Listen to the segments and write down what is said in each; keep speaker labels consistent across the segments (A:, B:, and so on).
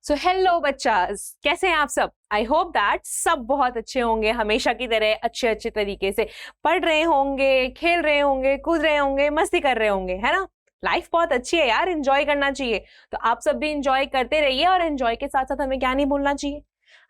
A: So hello बच्चास, कैसे हैं आप सब? आई होप दैट सब बहुत अच्छे होंगे, हमेशा की तरह अच्छे अच्छे तरीके से पढ़ रहे होंगे, खेल रहे होंगे, कूद रहे होंगे, मस्ती कर रहे होंगे, है ना। लाइफ बहुत अच्छी है यार, एंजॉय करना चाहिए। तो आप सब भी एंजॉय करते रहिए और एंजॉय के साथ साथ हमें क्या नहीं भूलना चाहिए,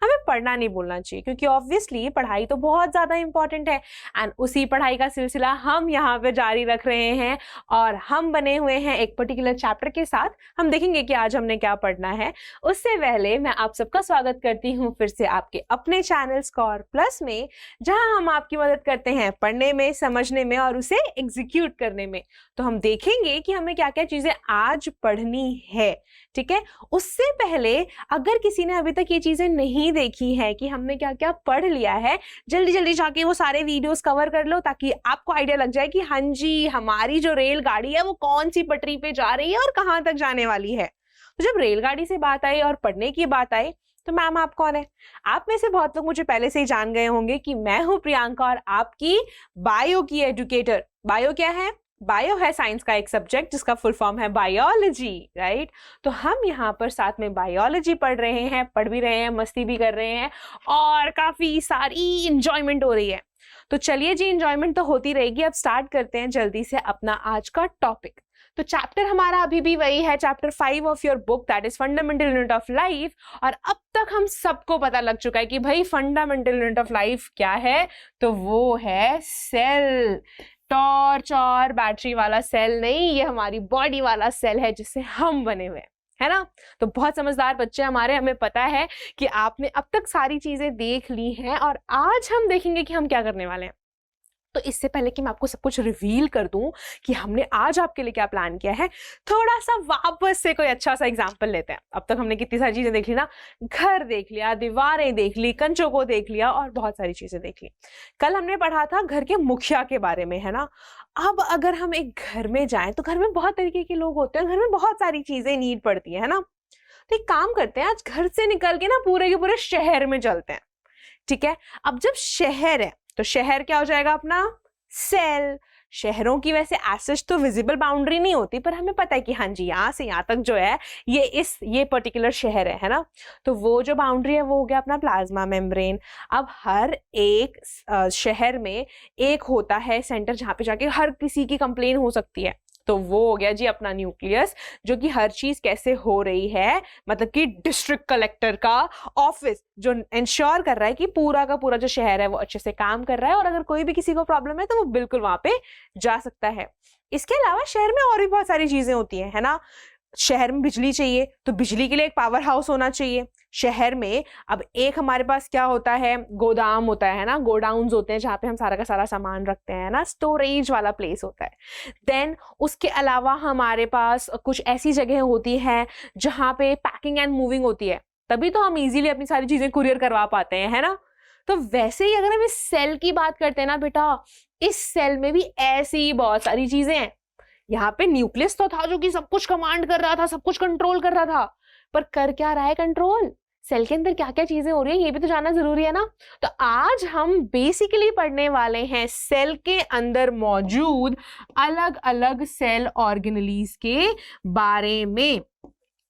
A: हमें पढ़ना नहीं भूलना चाहिए, क्योंकि ऑब्वियसली पढ़ाई तो बहुत ज्यादा इंपॉर्टेंट है। एंड उसी पढ़ाई का सिलसिला हम यहाँ पे जारी रख रहे हैं और हम बने हुए हैं एक पर्टिकुलर चैप्टर के साथ। हम देखेंगे कि आज हमने क्या पढ़ना है। उससे पहले मैं आप सबका स्वागत करती हूँ फिर से आपके अपने चैनल स्कोर प्लस में, जहां हम आपकी मदद करते हैं पढ़ने में, समझने में और उसे एग्जीक्यूट करने में। तो हम देखेंगे कि हमें क्या क्या चीजें आज पढ़नी है, ठीक है। उससे पहले अगर किसी ने अभी तक ये चीजें नहीं देखी है कि हमने क्या क्या पढ़ लिया है, जल्दी जल्दी जाके वो सारे वीडियोस कवर कर लो, ताकि आपको आइडिया लग जाए कि हाँ जी, हमारी जो रेलगाड़ी है वो कौन सी पटरी पे जा रही है और कहाँ तक जाने वाली है। तो जब रेलगाड़ी से बात आई और पढ़ने की बात आई, तो मैम आप कौन है? आप में से बहुत लोग मुझे पहले से ही जान गए होंगे कि मैं हूं प्रियंका और आपकी बायो की एजुकेटर। बायो क्या है? बायो है साइंस का एक सब्जेक्ट जिसका फुल फॉर्म है बायोलॉजी, राइट। तो हम यहाँ पर साथ में बायोलॉजी पढ़ रहे हैं, पढ़ भी रहे हैं, मस्ती भी कर रहे हैं और काफी सारी इंजॉयमेंट हो रही है। तो चलिए जी, इंजॉयमेंट तो होती रहेगी। अब स्टार्ट करते हैं जल्दी से अपना आज का टॉपिक। तो चैप्टर हमारा अभी भी वही है, chapter 5 of your book, that is fundamental unit of life. और अब तक हम सबको पता लग चुका है कि भाई फंडामेंटल यूनिट ऑफ लाइफ क्या है, तो वो है सेल। टॉर्च और बैटरी वाला सेल नहीं, ये हमारी बॉडी वाला सेल है जिससे हम बने हुए हैं, है ना। तो बहुत समझदार बच्चे हमारे, हमें पता है कि आपने अब तक सारी चीजें देख ली हैं और आज हम देखेंगे कि हम क्या करने वाले हैं। तो इससे पहले कि मैं आपको सब कुछ रिवील कर दूं कि हमने आज आपके लिए क्या प्लान किया है, थोड़ा सा वापस से कोई अच्छा सा एग्जांपल लेते हैं। अब तक हमने कितनी सारी चीजें देख ली ना, घर देख लिया, दीवारें देख ली, कंचों को देख लिया और बहुत सारी चीजें देख ली। कल हमने पढ़ा था घर के मुखिया के बारे में, है ना। अब अगर हम एक घर में जाएं तो घर में बहुत तरीके के लोग होते हैं, घर में बहुत सारी चीजें नीड पड़ती है ना। तो एक काम करते हैं, आज घर से निकल के ना पूरे के पूरे शहर में चलते हैं, ठीक है। अब जब शहर है तो शहर क्या हो जाएगा अपना? सेल। शहरों की वैसे एज तो विजिबल बाउंड्री नहीं होती, पर हमें पता है कि हाँ जी, यहाँ से यहाँ तक जो है ये पर्टिकुलर शहर है ना। तो वो जो बाउंड्री है वो हो गया अपना प्लाज्मा मेम्ब्रेन। अब हर एक शहर में एक होता है सेंटर जहाँ पे जाके हर किसी की कंप्लेन हो सकती है, तो वो हो गया जी अपना न्यूक्लियस, जो कि हर चीज कैसे हो रही है, मतलब कि डिस्ट्रिक्ट कलेक्टर का ऑफिस जो इंश्योर कर रहा है कि पूरा का पूरा जो शहर है वो अच्छे से काम कर रहा है और अगर कोई भी किसी को प्रॉब्लम है तो वो बिल्कुल वहां पे जा सकता है। इसके अलावा शहर में और भी बहुत सारी चीजें होती हैं, है ना। शहर में बिजली चाहिए तो बिजली के लिए एक पावर हाउस होना चाहिए शहर में। अब एक हमारे पास क्या होता है, गोदाम होता है ना, गोडाउन्स होते हैं जहाँ पे हम सारा का सारा सामान रखते हैं ना, स्टोरेज वाला प्लेस होता है। देन उसके अलावा हमारे पास कुछ ऐसी जगह होती है जहाँ पे पैकिंग एंड मूविंग होती है, तभी तो हम इजीली अपनी सारी चीजें कुरियर करवा पाते हैं, है ना। तो वैसे ही अगर हम इस सेल की बात करते हैं ना बेटा, इस सेल में भी ऐसी बहुत सारी चीजें हैं। यहाँ पे न्यूक्लियस तो था जो कि सब कुछ कमांड कर रहा था, सब कुछ कंट्रोल कर रहा था, पर कर क्या रहा है कंट्रोल? सेल के अंदर क्या क्या चीजें हो रही है ये भी तो जानना जरूरी है ना। तो आज हम बेसिकली पढ़ने वाले हैं सेल के अंदर मौजूद अलग अलग सेल ऑर्गेनेलीज के बारे में,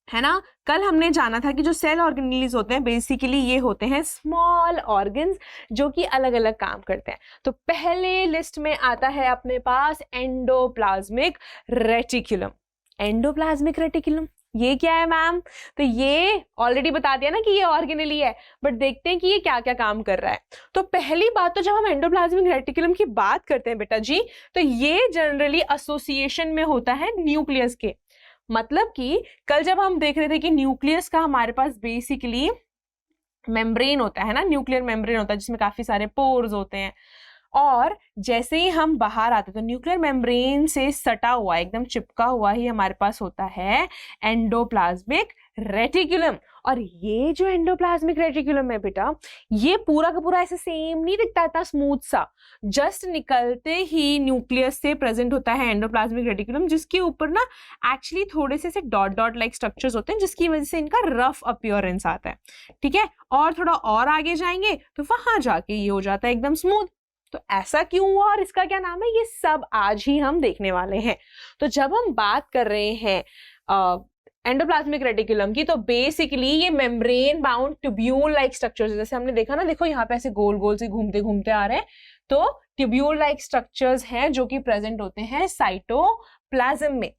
A: है ना। कल हमने जाना था कि जो सेल ऑर्गेनेलीज होते हैं बेसिकली ये होते हैं स्मॉल ऑर्गन्स जो कि अलग अलग काम करते हैं। तो पहले लिस्ट में आता है अपने पास एंडोप्लाज्मिक रेटिकुलम। एंडोप्लाज्मिक रेटिकुलम ये क्या है मैम? तो ये ऑलरेडी बता दिया ना कि ये ऑर्गेनेली है, बट देखते हैं कि ये क्या क्या काम कर रहा है। तो पहली बात, तो जब हम एंडोप्लाज्मिक रेटिकुलम की बात करते हैं बेटा जी, तो ये जनरली एसोसिएशन में होता है न्यूक्लियस के। मतलब कि कल जब हम देख रहे थे कि न्यूक्लियस का हमारे पास बेसिकली मेम्ब्रेन होता है ना, न्यूक्लियर मेम्ब्रेन होता है जिसमें काफी सारे पोर्स होते हैं, और जैसे ही हम बाहर आते तो न्यूक्लियर मेम्ब्रेन से सटा हुआ एकदम चिपका हुआ ही हमारे पास होता है एंडोप्लाज्मिक रेटिकुलम। और ये जो एंडोप्लाज्मिक रेटिकुलम है बेटा, ये पूरा का पूरा ऐसे सेम नहीं दिखता, इतना स्मूथ सा। जस्ट निकलते ही न्यूक्लियस से प्रेजेंट होता है एंडोप्लाज्मिक रेटिकुलम, जिसके ऊपर ना एक्चुअली थोड़े से डॉट डॉट लाइक स्ट्रक्चर्स होते हैं, जिसकी वजह से इनका रफ अपीयरेंस आता है, ठीक है। और थोड़ा और आगे जाएंगे तो वहां जाके ये हो जाता है एकदम स्मूथ। तो ऐसा क्यों हुआ और इसका क्या नाम है, ये सब आज ही हम देखने वाले हैं। तो जब हम बात कर रहे हैं एंडोप्लाज्मिक रेटिकुलम की, तो बेसिकली ये membrane bound tubule like structures, जैसे हमने देखा ना, देखो यहाँ पे ऐसे गोल गोल से घूमते घूमते आ रहे हैं, तो ट्यूब्यूल लाइक स्ट्रक्चर्स हैं जो कि प्रेजेंट होते हैं साइटोप्लाज्म में।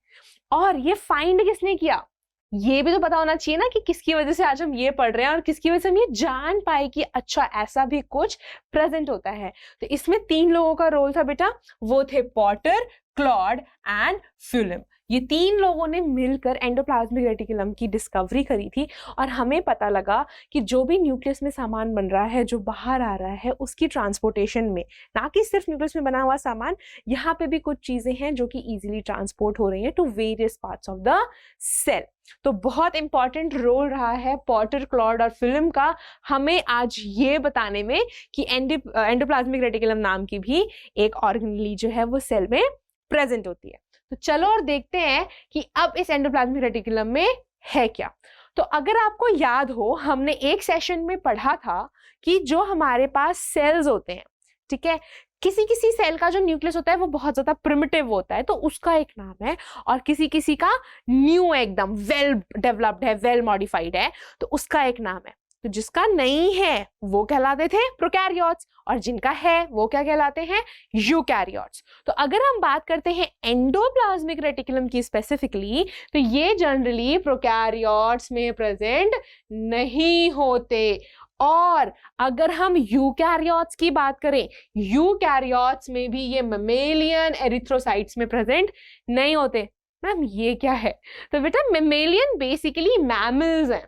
A: और ये फाइंड किसने किया, ये भी तो पता होना चाहिए ना कि किसकी वजह से आज हम ये पढ़ रहे हैं और किसकी वजह से हम ये जान पाए कि अच्छा ऐसा भी कुछ प्रेजेंट होता है। तो इसमें 3 लोगों का रोल था बेटा, वो थे पॉटर, क्लॉड एंड फ्यूलम। ये 3 लोगों ने मिलकर एंडोप्लाज्मिक रेटिकुलम की डिस्कवरी करी थी और हमें पता लगा कि जो भी न्यूक्लियस में सामान बन रहा है, जो बाहर आ रहा है, उसकी ट्रांसपोर्टेशन में, ना कि सिर्फ न्यूक्लियस में बना हुआ सामान, यहाँ पे भी कुछ चीजें हैं जो कि इजीली ट्रांसपोर्ट हो रही हैं to various parts of the cell. तो बहुत इंपॉर्टेंट रोल रहा है पॉटर, क्लॉड और फिल्म का हमें आज ये बताने में कि एंडोप्लाज्मिक रेटिकुलम नाम की भी एक ऑर्गेनेली जो है वो सेल में प्रेजेंट होती है। तो चलो और देखते हैं कि अब इस एंडोप्लाज्मिक रेटिकुलम में है क्या। तो अगर आपको याद हो, हमने एक सेशन में पढ़ा था कि जो हमारे पास सेल्स होते हैं, ठीक है, किसी किसी सेल का जो न्यूक्लियस होता है वो बहुत ज्यादा प्रिमिटिव होता है, तो उसका एक नाम है, और किसी किसी का न्यू एकदम वेल डेवलप्ड है, वेल मॉडिफाइड है, तो उसका एक नाम है। तो जिसका नहीं है वो कहलाते थे प्रोकैरियोट्स, और जिनका है वो क्या कहलाते हैं, यूकैरियोट्स। तो अगर हम बात करते हैं एंडोप्लाज्मिक रेटिकुलम की स्पेसिफिकली, तो ये जनरली प्रोकैरियोट्स में प्रेजेंट नहीं होते। और अगर हम यूकैरियोट्स की बात करें, यूकैरियोट्स में भी ये ममेलियन एरिथ्रोसाइट्स में प्रेजेंट नहीं होते। मैम ये क्या है, तो बेटा ममेलियन बेसिकली मैमल्स हैं,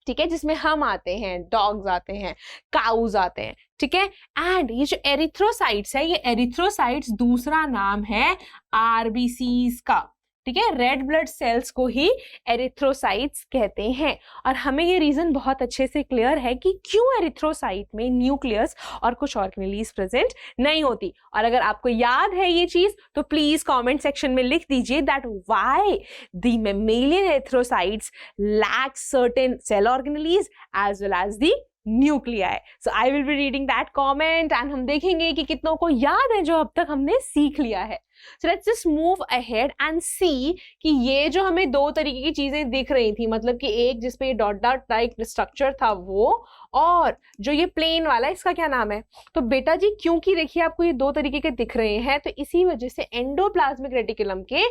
A: ठीक है, जिसमें हम आते हैं, डॉग्स आते हैं, काउज आते हैं, ठीक है। एंड ये जो एरिथ्रोसाइट्स है, ये एरिथ्रोसाइट्स दूसरा नाम है आरबीसीज का, ठीक है, रेड ब्लड सेल्स को ही एरिथ्रोसाइट्स कहते हैं। और हमें ये रीजन बहुत अच्छे से क्लियर है कि क्यों एरिथ्रोसाइट में न्यूक्लियस और कुछ ऑर्गेनेलीज प्रेजेंट नहीं होती। और अगर आपको याद है ये चीज, तो प्लीज कमेंट सेक्शन में लिख दीजिए that why the mammalian erythrocytes lack certain cell organelles as well as the nuclei. So I will be reading that comment and हम देखेंगे कि कितनों को याद है जो अब तक हमने सीख लिया है। So let's just move ahead and see कि ये जो हमें 2 तरीके की चीजें दिख रही थी, मतलब कि एक जिसपे ये डॉट डॉट टाइप स्ट्रक्चर था वो, और जो ये प्लेन वाला, इसका क्या नाम है। तो बेटा जी क्योंकि देखिए आपको ये 2 तरीके के दिख रहे हैं, तो इसी वजह से एंडोप्लाज्मिक रेटिकुलम के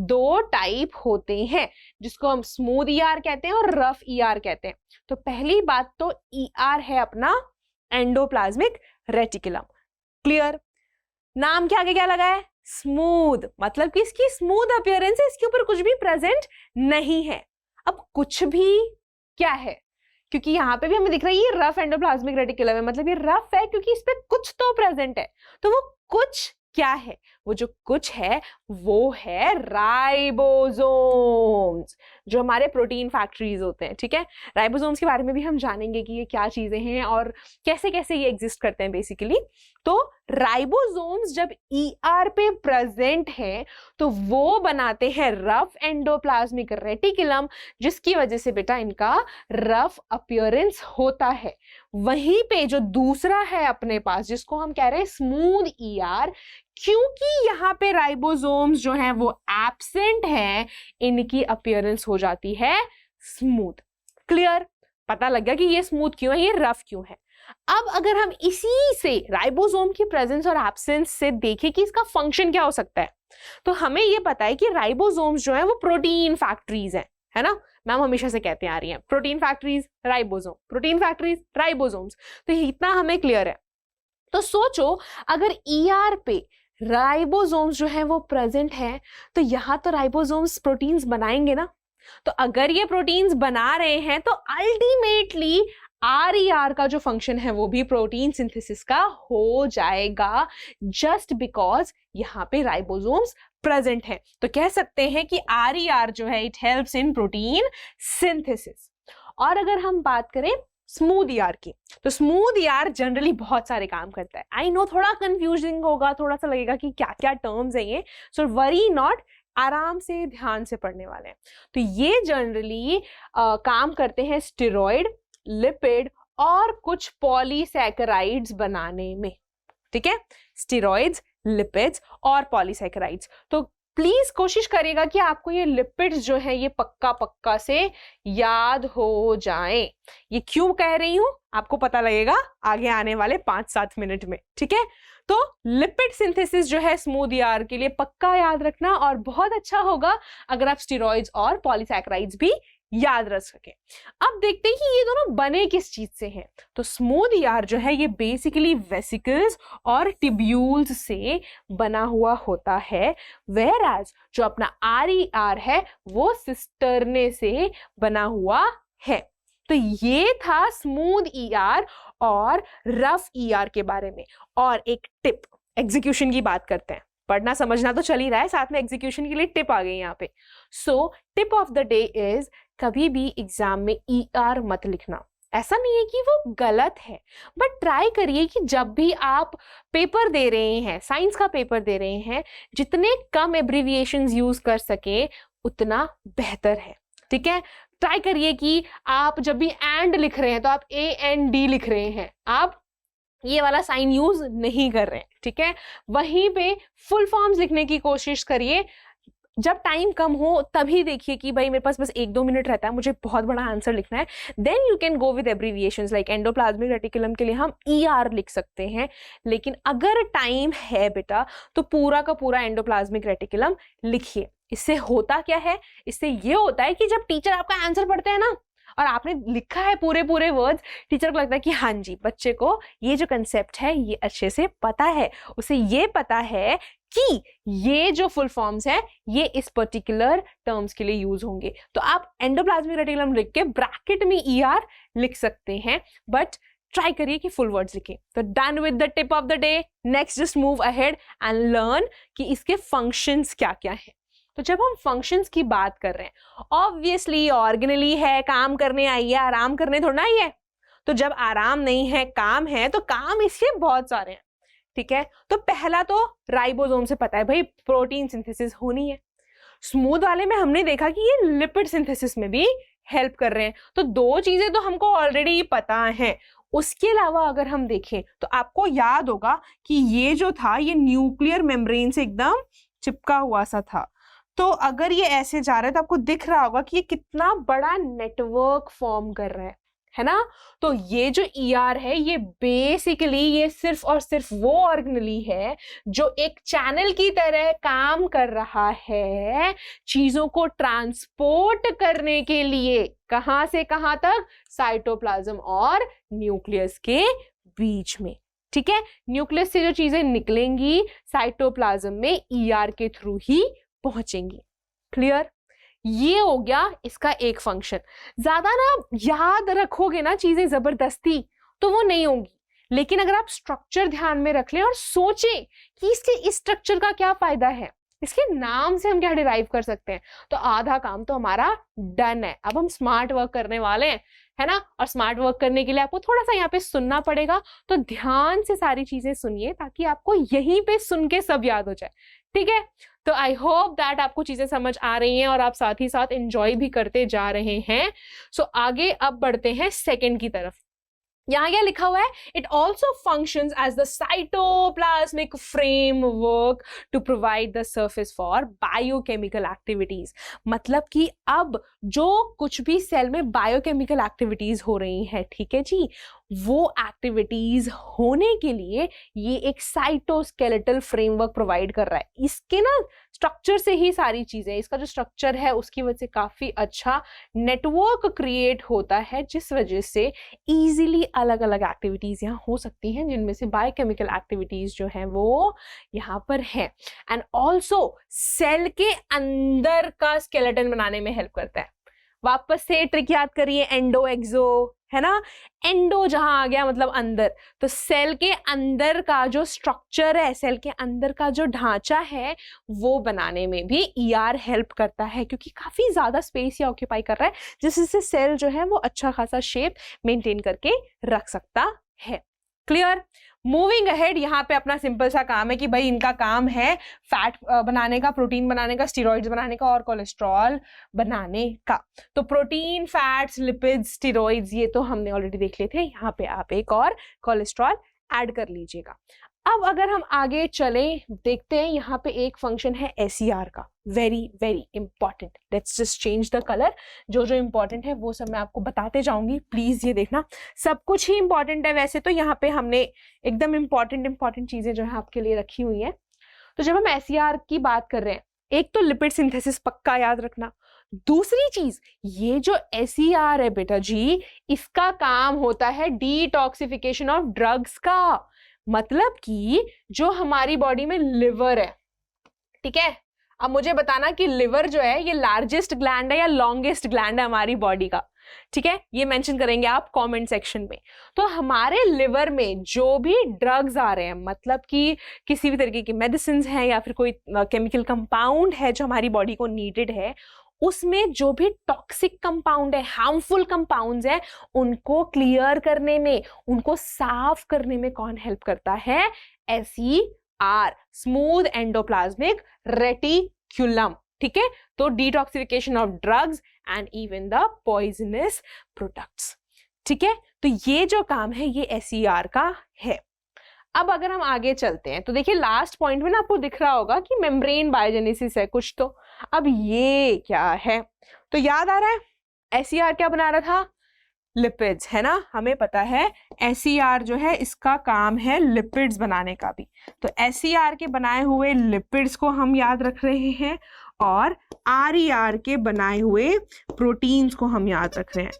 A: 2 टाइप होते हैं, जिसको हम स्मूथ ईआर कहते हैं और रफ ईआर कहते हैं। तो पहली बात तो ईआर है अपना एंडोप्लाज्मिक रेटिकुलम, क्लियर। नाम के आगे क्या लगा है, स्मूथ, मतलब कि इसकी स्मूथ अपीयरेंस है, इसके ऊपर कुछ भी प्रेजेंट नहीं है। अब कुछ भी क्या है, क्योंकि यहाँ पे भी हमें दिख रहा है ये रफ एंडोप्लाज्मिक रेटिकुलम है, मतलब ये रफ है क्योंकि इस पे कुछ तो प्रेजेंट है। तो वो कुछ क्या है, वो जो कुछ है वो है राइबोसोम्स, जो हमारे प्रोटीन फैक्ट्रीज होते हैं, ठीक है। राइबोसोम्स के बारे में भी हम जानेंगे कि ये क्या चीजें हैं और कैसे कैसे ये एग्जिस्ट करते हैं बेसिकली। तो राइबोसोम्स जब ईआर पे प्रेजेंट हैं तो वो बनाते हैं रफ एंडोप्लाज्मिक रेटिकुलम, जिसकी वजह से बेटा इनका रफ अपीयरेंस होता है। वहीं पे जो दूसरा है अपने पास, जिसको हम कह रहे हैं स्मूथ ईआर, क्योंकि यहाँ पे राइबोसोम्स जो हैं वो एब्सेंट है, इनकी अपीयरेंस हो जाती है स्मूथ। क्लियर, पता लग गया कि ये स्मूथ क्यों है, ये रफ क्यों है। अब अगर हम इसी से राइबोसोम की प्रेजेंस और एब्सेंस से देखें कि इसका फंक्शन क्या हो सकता है, तो हमें ये पता है कि राइबोसोम्स जो है वो प्रोटीन फैक्ट्रीज हैं, है ना। मैम हमेशा से कहते आ रही हैं protein factories ribosome, protein factories ribosomes, तो इतना हमें क्लियर है। तो सोचो अगर ईआर पे राइबोसोम्स जो है वो प्रेजेंट है, तो यहाँ तो राइबोसोम्स प्रोटीन्स बनाएंगे ना। तो अगर ये प्रोटीन्स बना रहे हैं तो अल्टीमेटली आरईआर का जो फंक्शन है वो भी प्रोटीन सिंथेसिस का हो जाएगा, जस्ट बिकॉज यहाँ पे राइबोसोम्स प्रेजेंट है। तो कह सकते हैं कि आरईआर जो है it helps in protein synthesis. और अगर हम बात करें स्मूथ ईआर की, तो स्मूथ ईआर जनरली बहुत सारे काम करता है। आई नो थोड़ा कंफ्यूजिंग होगा, थोड़ा सा लगेगा कि क्या क्या टर्म्स हैं ये, सो वरी नॉट, आराम से ध्यान से पढ़ने वाले हैं। तो ये जनरली काम करते हैं स्टेरॉइड, लिपिड और कुछ पॉलीसैकेराइड्स बनाने में, ठीक है, स्टेरॉइड्स, लिपिड्स और पॉलीसैकेराइड्स। तो प्लीज कोशिश करिएगा कि आपको ये लिपिड्स जो है ये पक्का पक्का से याद हो जाए। ये क्यों कह रही हूं आपको पता लगेगा आगे आने वाले 5-7 मिनट में, ठीक है। तो लिपिड सिंथेसिस जो है स्मूथ ईआर के लिए पक्का याद रखना, और बहुत अच्छा होगा अगर आप स्टेरॉइड्स और पॉलीसैकेराइड्स भी याद रख सके। अब देखते हैं कि ये दोनों बने किस चीज से हैं। तो स्मूथ ईआर जो है ये बेसिकली वेसिकल्स और टिब्यूल्स से बना हुआ होता है, वेयर एज जो अपना RER है वो सिस्टर्ने से बना हुआ है। तो ये था स्मूथ ईआर और रफ ईआर के बारे में। और एक टिप, एग्जीक्यूशन की बात करते हैं। पढ़ना समझना तो चल ही रहा है, साथ में एग्जीक्यूशन के लिए टिप आ गई यहाँ पे। So tip of the day is, कभी भी एग्जाम में ER मत लिखना। ऐसा नहीं है कि वो गलत है, बट ट्राई करिए कि जब भी आप पेपर दे रहे हैं, साइंस का पेपर दे रहे हैं, जितने कम एब्रिविएशंस यूज कर सके उतना बेहतर है, ठीक है। ट्राई करिए कि आप जब भी एंड लिख रहे हैं तो आप AND लिख रहे हैं, आप ये वाला साइन यूज नहीं कर रहे हैं, ठीक है। वहीं पे फुल फॉर्म्स लिखने की कोशिश करिए। जब टाइम कम हो तभी देखिए कि भाई मेरे पास बस 1-2 मिनट रहता है, मुझे बहुत बड़ा आंसर लिखना है, then you can go with abbreviations. Like endoplasmic reticulum के लिए हम ER लिख सकते हैं, लेकिन अगर टाइम है बेटा तो पूरा का पूरा एंडोप्लाज्मिक रेटिकुलम लिखिए। इससे होता क्या है, इससे ये होता है कि जब टीचर आपका आंसर पढ़ते हैं ना और आपने लिखा है पूरे पूरे वर्ड्स, टीचर को लगता है कि हाँ जी बच्चे को ये जो कंसेप्ट है ये अच्छे से पता है, उसे ये पता है कि ये जो फुल फॉर्म्स है ये इस पर्टिकुलर टर्म्स के लिए यूज होंगे। तो आप एंडोप्लाज्मिक रेटिकुलम लिख के ब्रैकेट में ER लिख सकते हैं, बट ट्राई करिए कि फुल वर्ड्स लिखें। तो done with the tip of the day. Next just move ahead and learn कि इसके फंक्शंस क्या क्या हैं। तो जब हम फंक्शंस की बात कर रहे हैं, ऑब्वियसली ऑर्गेनली है, काम करने आई है, आराम करने थोड़ा आई है। तो जब आराम नहीं है काम है, तो काम इसके बहुत सारे हैं, ठीक है। तो पहला तो राइबोसोम से पता है भाई प्रोटीन सिंथेसिस होनी है। स्मूथ वाले में हमने देखा कि ये लिपिड सिंथेसिस में भी हेल्प कर रहे हैं। तो 2 चीजें तो हमको ऑलरेडी पता हैं। उसके अलावा अगर हम देखें तो आपको याद होगा कि ये जो था ये न्यूक्लियर मेम्ब्रेन से एकदम चिपका हुआ सा था। तो अगर ये ऐसे जा रहा है तो आपको दिख रहा होगा कि ये कितना बड़ा नेटवर्क फॉर्म कर रहा है ना। तो ये जो ER है ये बेसिकली ये सिर्फ और सिर्फ वो ऑर्गेनली है जो एक चैनल की तरह काम कर रहा है चीजों को ट्रांसपोर्ट करने के लिए। कहां से कहां तक? साइटोप्लाज्म और न्यूक्लियस के बीच में, ठीक है। न्यूक्लियस से जो चीजें निकलेंगी साइटोप्लाज्म में ER के थ्रू ही पहुंचेंगी। क्लियर? ये हो गया इसका एक फंक्शन। ज्यादा ना याद रखोगे ना चीजें जबरदस्ती तो वो नहीं होंगी, लेकिन अगर आप स्ट्रक्चर ध्यान में रख लें और सोचें कि इसके इस स्ट्रक्चर का क्या फायदा है, इसके नाम से हम क्या डिराइव कर सकते हैं, तो आधा काम तो हमारा डन है। अब हम स्मार्ट वर्क करने वाले हैं, है ना। और स्मार्ट वर्क करने के लिए आपको थोड़ा सा यहाँ पे सुनना पड़ेगा, तो ध्यान से सारी चीजें सुनिए ताकि आपको यहीं पे सुन के सब याद हो जाए, ठीक है। तो आई होप दैट आपको चीजें समझ आ रही हैं और आप साथ ही साथ एंजॉय भी करते जा रहे हैं। सो आगे अब बढ़ते हैं सेकंड की तरफ। यहाँ क्या लिखा हुआ है? It also functions as the cytoplasmic framework to provide the surface for biochemical activities. मतलब कि अब जो कुछ भी सेल में बायोकेमिकल एक्टिविटीज हो रही हैं, ठीक है जी, वो एक्टिविटीज होने के लिए ये एक साइटोस्केलेटल फ्रेमवर्क प्रोवाइड कर रहा है। इसके ना स्ट्रक्चर से ही सारी चीजें, इसका जो स्ट्रक्चर है उसकी वजह से काफी अच्छा नेटवर्क क्रिएट होता है, जिस वजह से इजीली अलग अलग एक्टिविटीज यहाँ हो सकती हैं, जिनमें से बायोकेमिकल एक्टिविटीज जो है वो यहाँ पर है। एंड ऑल्सो सेल के अंदर का स्केलेटन बनाने में हेल्प करता है। वापस से ट्रिक याद करिए, एंडो एक्सो, है ना। एंडो जहां आ गया मतलब अंदर, तो सेल के अंदर का जो स्ट्रक्चर है, सेल के अंदर का जो ढांचा है वो बनाने में भी ER हेल्प करता है, क्योंकि काफी ज्यादा स्पेस ये ऑक्यूपाई कर रहा है, जिससे सेल जो है वो अच्छा खासा शेप मेंटेन करके रख सकता है। क्लियर? मूविंग अहेड, यहाँ पे अपना सिंपल सा काम है कि भाई इनका काम है फैट बनाने का, प्रोटीन बनाने का, स्टेरॉइड्स बनाने का और कोलेस्ट्रॉल बनाने का। तो प्रोटीन, फैट्स, लिपिड्स, स्टेरॉइड्स ये तो हमने ऑलरेडी देख लिए थे। यहाँ पे आप एक और कोलेस्ट्रॉल ऐड कर लीजिएगा। अब अगर हम आगे चले देखते हैं, यहाँ पे एक फंक्शन है SCR का, very very important. Let's just change the colour. जो जो इंपॉर्टेंट है वो सब मैं आपको बताते जाऊंगी, प्लीज ये देखना. सब कुछ ही इंपॉर्टेंट है वैसे तो, यहाँ पे हमने एकदम इंपॉर्टेंट चीजें जो है आपके लिए रखी हुई है. तो जब हम SCR की बात कर रहे हैं, एक तो लिपिड सिंथेसिस पक्का याद रखना. दूसरी चीज, ये जो SCR है बेटा जी, इसका काम होता है डिटॉक्सिफिकेशन ऑफ ड्रग्स का. मतलब कि जो हमारी बॉडी में लिवर है, ठीक है, अब मुझे बताना कि लिवर जो है ये लार्जेस्ट ग्लैंड है या लॉन्गेस्ट ग्लैंड है हमारी बॉडी का. ठीक है, ये मेंशन करेंगे आप कमेंट सेक्शन में. तो हमारे लिवर में जो भी ड्रग्स आ रहे हैं, मतलब कि किसी भी तरीके की मेडिसिन है या फिर कोई केमिकल कंपाउंड है जो हमारी बॉडी को नीडेड है, उसमें जो भी टॉक्सिक कंपाउंड है, हार्मफुल कंपाउंड्स है, उनको क्लियर करने में, उनको साफ करने में कौन हेल्प करता है? SER, smooth endoplasmic reticulum. ठीक है, तो detoxification of drugs and even the poisonous products. ठीक है, तो ये जो काम है ये SER का है. अब अगर हम आगे चलते हैं तो देखिए लास्ट पॉइंट में ना आपको दिख रहा होगा कि मेम्ब्रेन बायोजेनेसिस है कुछ. तो अब ये क्या है? तो याद आ रहा है SER क्या बना रहा था? लिपिड्स, है ना. हमें पता है SER जो है इसका काम है लिपिड्स बनाने का भी. तो SER के बनाए हुए लिपिड्स को हम याद रख रहे हैं और RER के बनाए हुए प्रोटीन्स को हम याद रख रहे हैं.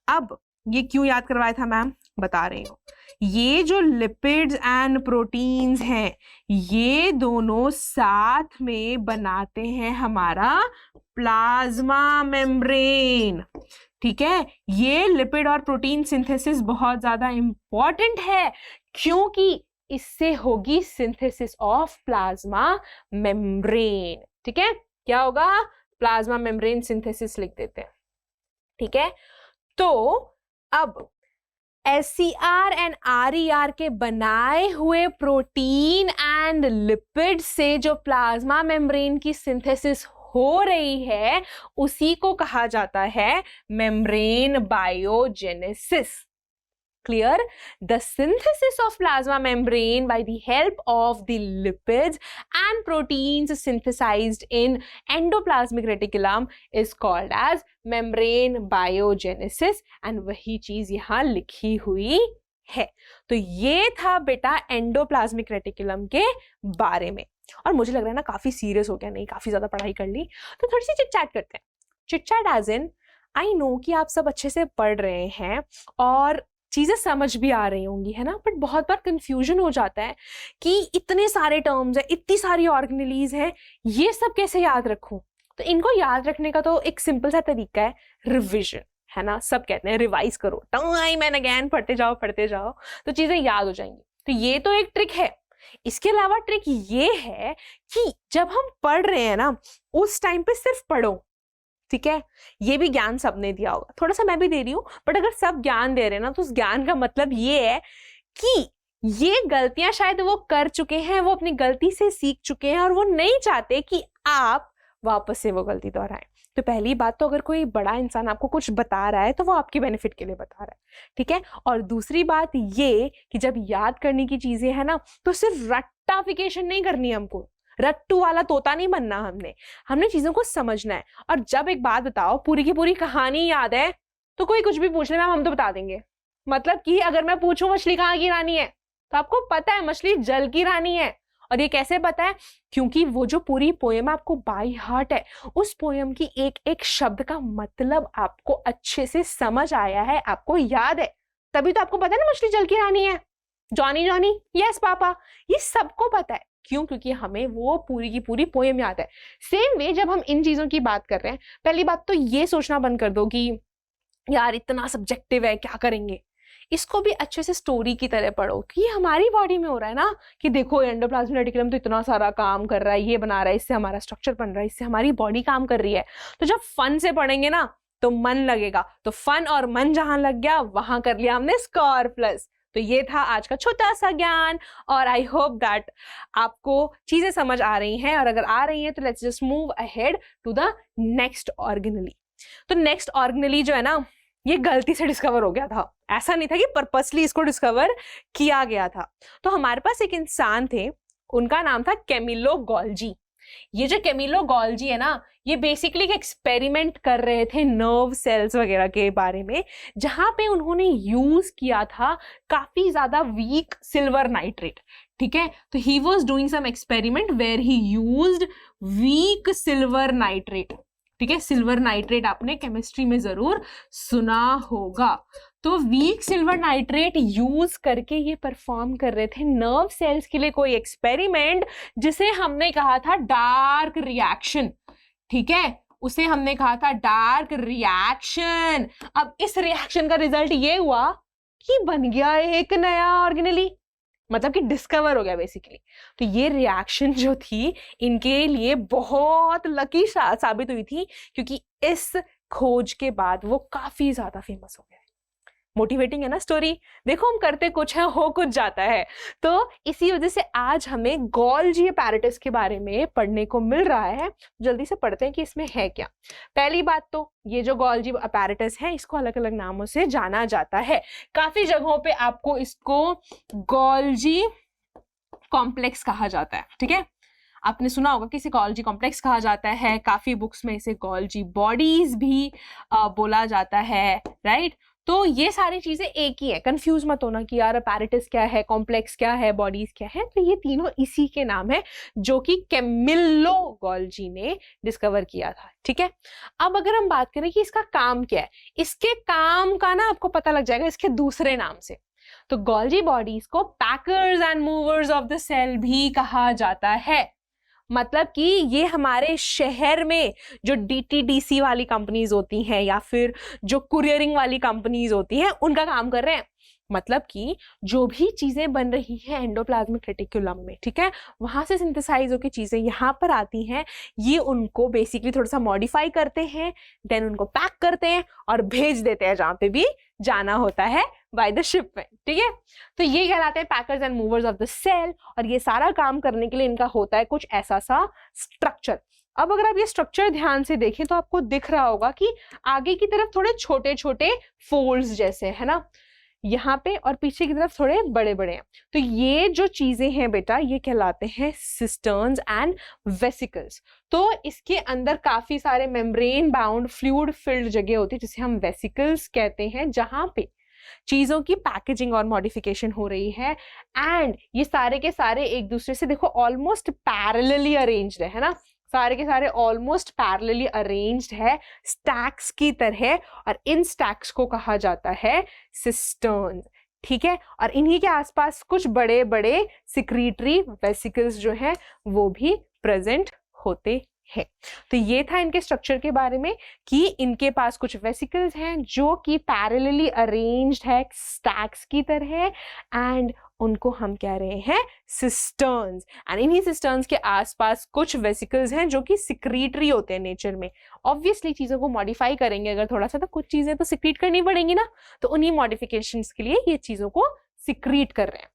A: अब ये क्यों याद करवाया था मैम? बता रही हूँ. ये जो लिपिड्स एंड प्रोटीन्स हैं, ये दोनों साथ में बनाते हैं हमारा प्लाज्मा मेम्ब्रेन. ठीक है, ये लिपिड और प्रोटीन सिंथेसिस बहुत ज्यादा इंपॉर्टेंट है क्योंकि इससे होगी सिंथेसिस ऑफ प्लाज्मा मेम्ब्रेन. ठीक है, क्या होगा? प्लाज्मा मेम्ब्रेन सिंथेसिस लिख देते हैं. ठीक है, तो अब SCR एंड RER के बनाए हुए प्रोटीन एंड लिपिड से जो प्लाज्मा मेम्ब्रेन की सिंथेसिस हो रही है उसी को कहा जाता है membrane biogenesis. Clear? The synthesis of plasma membrane by the help of the lipids and proteins synthesized in endoplasmic reticulum is called as membrane biogenesis and वही चीज यहाँ लिखी हुई है. तो ये था बेटा एंडोप्लाज्मिक रेटिकुलम के बारे में. और मुझे लग रहा है ना काफी सीरियस हो गया, नहीं काफी ज्यादा पढ़ाई कर ली, तो थोड़ी सी चिट चैट करते हैं. Chit chat as in, I know कि आप सब अच्छे से पढ़ रहे हैं और चीजें समझ भी आ रही होंगी, है ना, बट बहुत बार कंफ्यूजन हो जाता है कि इतने सारे टर्म्स हैं, इतनी सारी ऑर्गेनेलीज हैं, ये सब कैसे याद रखूं. तो इनको याद रखने का तो एक सिंपल सा तरीका है, रिविजन, है ना. सब कहते हैं रिवाइज करो, टाइम एंड अगेन पढ़ते जाओ तो चीजें याद हो जाएंगी. तो ये तो एक ट्रिक है. इसके अलावा ट्रिक ये है कि जब हम पढ़ रहे हैं ना उस टाइम पे सिर्फ पढ़ो. ठीक है, ये भी ज्ञान सबने दिया होगा, थोड़ा सा मैं भी दे रही हूँ, बट अगर सब ज्ञान दे रहे हैं ना तो उस ज्ञान का मतलब ये है कि ये गलतियां शायद वो कर चुके हैं, वो अपनी गलती से सीख चुके हैं और वो नहीं चाहते कि आप वापस से वो गलती दोहराएं. तो पहली बात तो अगर कोई बड़ा इंसान आपको कुछ बता रहा है तो वो आपके बेनिफिट के लिए बता रहा है. ठीक है, और दूसरी बात ये कि जब याद करने की चीजें है ना तो सिर्फ रट्टाफिकेशन नहीं करनी, हमको रट्टू वाला तोता नहीं बनना. हमने चीजों को समझना है. और जब एक बात बताओ पूरी की पूरी कहानी याद है तो कोई कुछ भी पूछ ले मैम हम तो बता देंगे. मतलब कि अगर मैं पूछूं मछली कहाँ की रानी है तो आपको पता है मछली जल की रानी है. और ये कैसे पता है? क्योंकि वो जो पूरी पोएम आपको बाय हार्ट है, उस पोएम की एक एक शब्द का मतलब आपको अच्छे से समझ आया है, आपको याद है, तभी तो आपको पता है ना मछली जल की रानी है. जॉनी जॉनी यस पापा, ये सबको पता है. क्यों? क्योंकि हमें वो पूरी की पूरी पोएम याद है. सेम वे जब हम इन चीजों की बात कर रहे हैं, पहली बात तो ये सोचना बंद कर दो कि यार इतना सब्जेक्टिव है क्या करेंगे. इसको भी अच्छे से स्टोरी की तरह पढ़ो कि ये हमारी बॉडी में हो रहा है ना, कि देखो एंडोप्लाज्मिक रेटिकुलम तो इतना सारा काम कर रहा है, ये बना रहा है, इससे हमारा स्ट्रक्चर बन रहा है, इससे हमारी बॉडी काम कर रही है. तो जब फन से पढ़ेंगे ना तो मन लगेगा. तो फन और मन जहां लग गया वहां कर लिया हमने स्कोर प्लस. तो ये था आज का छोटा सा ज्ञान और आई होप दैट आपको चीजें समझ आ रही हैं. और अगर आ रही हैं तो let's just move ahead to the next organelle. तो नेक्स्ट ऑर्गेनेली जो है ना ये गलती से डिस्कवर हो गया था, ऐसा नहीं था कि पर्पसली इसको डिस्कवर किया गया था। तो हमारे पास एक इंसान थे, उनका नाम था कैमिलो गोल्जी। ये जो कैमिलो गोल्जी है ना, ये बेसिकली एक एक्सपेरिमेंट कर रहे थे नर्व सेल्स वगैरह के बारे में, जहां पे उन्होंने यूज किया था काफी ज्यादा वीक सिल्वर नाइट्रेट। ठीक है, तो he was doing some experiment where he used weak silver nitrate. ठीक है, सिल्वर नाइट्रेट आपने केमिस्ट्री में जरूर सुना होगा। तो वीक सिल्वर नाइट्रेट यूज करके ये परफॉर्म कर रहे थे नर्व सेल्स के लिए कोई एक्सपेरिमेंट, जिसे हमने कहा था डार्क रिएक्शन। ठीक है, उसे हमने कहा था डार्क रिएक्शन। अब इस रिएक्शन का रिजल्ट ये हुआ कि बन गया एक नया ऑर्गेनेली, मतलब कि डिस्कवर हो गया बेसिकली। तो ये रिएक्शन जो थी इनके लिए बहुत लकी साबित हुई थी, क्योंकि इस खोज के बाद वो काफी ज्यादा फेमस हो गए। मोटिवेटिंग है ना स्टोरी। देखो, हम करते कुछ है, हो कुछ जाता है। तो इसी वजह से आज हमें गोल्जी अपैरेटस के बारे में पढ़ने को मिल रहा है। जल्दी से पढ़ते हैं कि इसमें है क्या। पहली बात तो ये जो गोल्जी अपैरेटस है, इसको अलग अलग नामों से जाना जाता है। काफी जगहों पे आपको इसको गोल्जी कॉम्प्लेक्स कहा जाता है। ठीक है, आपने सुना होगा कि इसे गोल्जी कॉम्प्लेक्स कहा जाता है। काफी बुक्स में इसे गोल्जी बॉडीज भी बोला जाता है, राइट। तो ये सारी चीजें एक ही है, कंफ्यूज मत होना कि यार अपैरेटस क्या है, कॉम्प्लेक्स क्या है, बॉडीज क्या है। तो ये तीनों इसी के नाम है, जो कि कैमिलो गोल्जी ने डिस्कवर किया था। ठीक है, अब अगर हम बात करें कि इसका काम क्या है, इसके काम का ना आपको पता लग जाएगा इसके दूसरे नाम से। तो गोल्जी बॉडीज को packers and movers of the cell भी कहा जाता है। मतलब कि ये हमारे शहर में जो डीटीडीसी वाली कंपनीज होती हैं या फिर जो कुरियरिंग वाली कंपनीज होती हैं, उनका काम कर रहे हैं। मतलब कि जो भी चीजें बन रही हैं एंडोप्लाज्मिक रेटिकुलम में, ठीक है, वहां से सिंथेसाइज होकर चीजें यहाँ पर आती हैं। ये उनको बेसिकली थोड़ा सा मॉडिफाई करते हैं, देन उनको पैक करते हैं और भेज देते हैं जहां पे भी जाना होता है बाय द शिपमेंट। ठीक है, तो ये कहलाते हैं packers and movers of the cell. और ये सारा काम करने के लिए इनका होता है कुछ ऐसा सा स्ट्रक्चर। अब अगर आप ये स्ट्रक्चर ध्यान से देखें तो आपको दिख रहा होगा कि आगे की तरफ थोड़े छोटे छोटे फोल्ड्स जैसे है ना, यहाँ पे, और पीछे की तरफ थोड़े बड़े बड़े हैं। तो ये जो चीजें हैं बेटा, ये कहलाते हैं सिस्टर्न्स एंड वेसिकल्स। तो इसके अंदर काफी सारे मेम्ब्रेन बाउंड फ्लूइड फिल्ड जगह होती है, जिसे हम वेसिकल्स कहते हैं, जहां पे चीजों की पैकेजिंग और मॉडिफिकेशन हो रही है। एंड ये सारे के सारे एक दूसरे से देखो ऑलमोस्ट पैरेलली अरेंज्ड है ना, सारे के सारे ऑलमोस्ट पैरेलली अरेंज्ड है स्टैक्स की तरह, और इन स्टैक्स को कहा जाता है सिस्टर्न्स। ठीक है, और इन्हीं के आसपास कुछ बड़े बड़े सिक्रीटरी वेसिकल्स जो हैं वो भी प्रेजेंट होते है। तो ये था इनके स्ट्रक्चर के बारे में कि इनके पास कुछ वेसिकल्स हैं जो कि पैरेलली अरेंज्ड है स्टैक्स की तरह, एंड उनको हम कह रहे हैं सिस्टर्न्स। एंड इन्हीं सिस्टर्न्स के आसपास कुछ वेसिकल्स हैं जो कि सिक्रीटरी होते हैं नेचर में। ऑब्वियसली चीजों को मॉडिफाई करेंगे अगर थोड़ा सा, तो कुछ चीजें तो सिक्रीट करनी पड़ेंगी ना, तो उन्हीं मॉडिफिकेशंस के लिए ये चीजों को सिक्रीट कर रहे हैं।